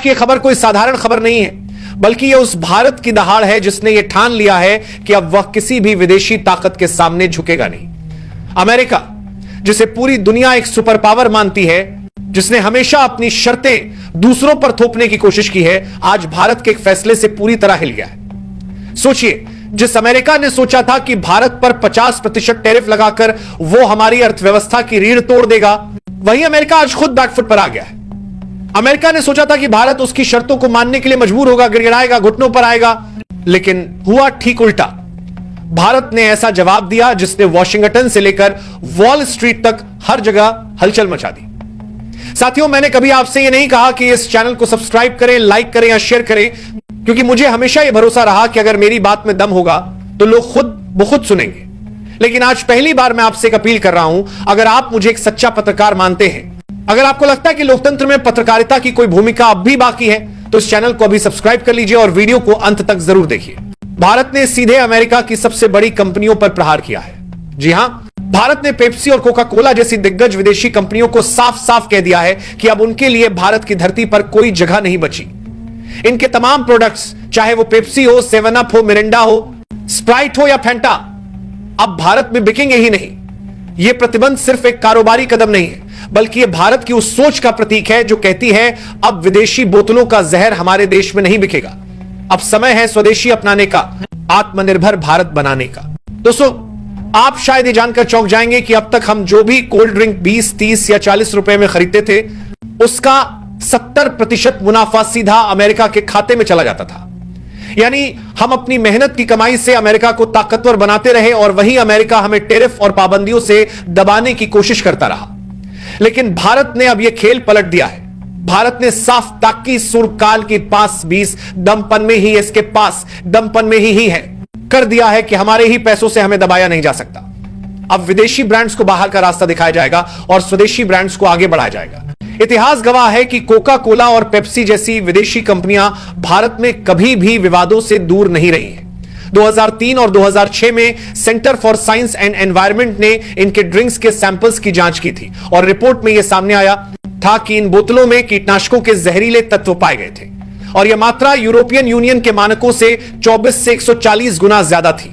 की यह खबर कोई साधारण खबर नहीं है, बल्कि यह उस भारत की दहाड़ है जिसने यह ठान लिया है कि अब वह किसी भी विदेशी ताकत के सामने झुकेगा नहीं। अमेरिका, जिसे पूरी दुनिया एक सुपर पावर मानती है, जिसने हमेशा अपनी शर्तें दूसरों पर थोपने की कोशिश की है, आज भारत के एक फैसले से पूरी तरह हिल गया है। सोचिए, जिस अमेरिका ने सोचा था कि भारत पर 50% टैरिफ लगाकर वो हमारी अर्थव्यवस्था की रीढ़ तोड़ देगा, वही अमेरिका आज खुद बैकफुट पर आ गया है। अमेरिका ने सोचा था कि भारत उसकी शर्तों को मानने के लिए मजबूर होगा, गिड़गिड़ाएगा, घुटनों पर आएगा, लेकिन हुआ ठीक उल्टा। भारत ने ऐसा जवाब दिया जिसने वॉशिंगटन से लेकर वॉल स्ट्रीट तक हर जगह हलचल मचा दी। साथियों, मैंने कभी आपसे यह नहीं कहा कि इस चैनल को सब्सक्राइब करें, लाइक करें या शेयर करें, क्योंकि मुझे हमेशा यह भरोसा रहा कि अगर मेरी बात में दम होगा तो लोग खुद ब खुद सुनेंगे। लेकिन आज पहली बार मैं आपसे एक अपील कर रहा हूं, अगर आप मुझे एक सच्चा पत्रकार मानते हैं, अगर आपको लगता है कि लोकतंत्र में पत्रकारिता की कोई भूमिका अब भी बाकी है, तो इस चैनल को अभी सब्सक्राइब कर लीजिए और वीडियो को अंत तक जरूर देखिए। भारत ने सीधे अमेरिका की सबसे बड़ी कंपनियों पर प्रहार किया है। जी हां, भारत ने पेप्सी और कोका कोला जैसी दिग्गज विदेशी कंपनियों को साफ साफ कह दिया है कि अब उनके लिए भारत की धरती पर कोई जगह नहीं बची। इनके तमाम प्रोडक्ट्स, चाहे वो पेप्सी हो, 7 अप हो, मिरिंडा हो, स्प्राइट हो या फैंटा, अब भारत में बिकेंगे ही नहीं। यह प्रतिबंध सिर्फ एक कारोबारी कदम नहीं है, बल्कि यह भारत की उस सोच का प्रतीक है जो कहती है अब विदेशी बोतलों का जहर हमारे देश में नहीं बिकेगा। अब समय है स्वदेशी अपनाने का, आत्मनिर्भर भारत बनाने का। दोस्तों, आप शायद ये जानकर चौंक जाएंगे कि अब तक हम जो भी कोल्ड ड्रिंक 20, 30 या 40 रुपए में खरीदते थे, उसका 70% मुनाफा सीधा अमेरिका के खाते में चला जाता था। यानी हम अपनी मेहनत की कमाई से अमेरिका को ताकतवर बनाते रहे और वही अमेरिका हमें टैरिफ और पाबंदियों से दबाने की कोशिश करता रहा। लेकिन भारत ने अब यह खेल पलट दिया है। भारत ने साफ ताकी सुर काल के पास 20 दमपन में ही, इसके पास दमपन में ही है, कर दिया है कि हमारे ही पैसों से हमें दबाया नहीं जा सकता। अब विदेशी ब्रांड्स को बाहर का रास्ता दिखाया जाएगा और स्वदेशी ब्रांड्स को आगे बढ़ाया जाएगा। इतिहास गवाह है कि कोका कोला और पेप्सी जैसी विदेशी कंपनियां भारत में कभी भी विवादों से दूर नहीं रही हैं। 2003 और 2006 में centre for science and environment ने इनके ड्रिंक्स के सैंपल्स की जांच की थी और रिपोर्ट में यह सामने आया था कि इन बोतलों में कीटनाशकों के जहरीले तत्व पाए गए थे और यह मात्रा यूरोपियन यूनियन के मानकों से 24 से 140 गुना ज्यादा थी।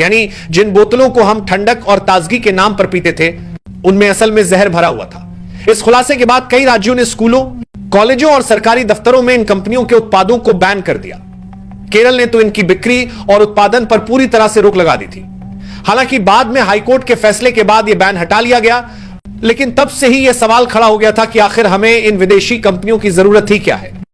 यानी जिन बोतलों को हम ठंडक और ताजगी के नाम पर पीते थे, उनमें असल में जहर भरा हुआ था। इस खुलासे के बाद कई राज्यों ने स्कूलों, कॉलेजों और सरकारी दफ्तरों में इन कंपनियों के उत्पादों को बैन कर दिया। केरल ने तो इनकी बिक्री और उत्पादन पर पूरी तरह से रोक लगा दी थी। हालांकि बाद में हाईकोर्ट के फैसले के बाद यह बैन हटा लिया गया, लेकिन तब से ही यह सवाल खड़ा हो गया था कि आखिर हमें इन विदेशी कंपनियों की जरूरत ही क्या है।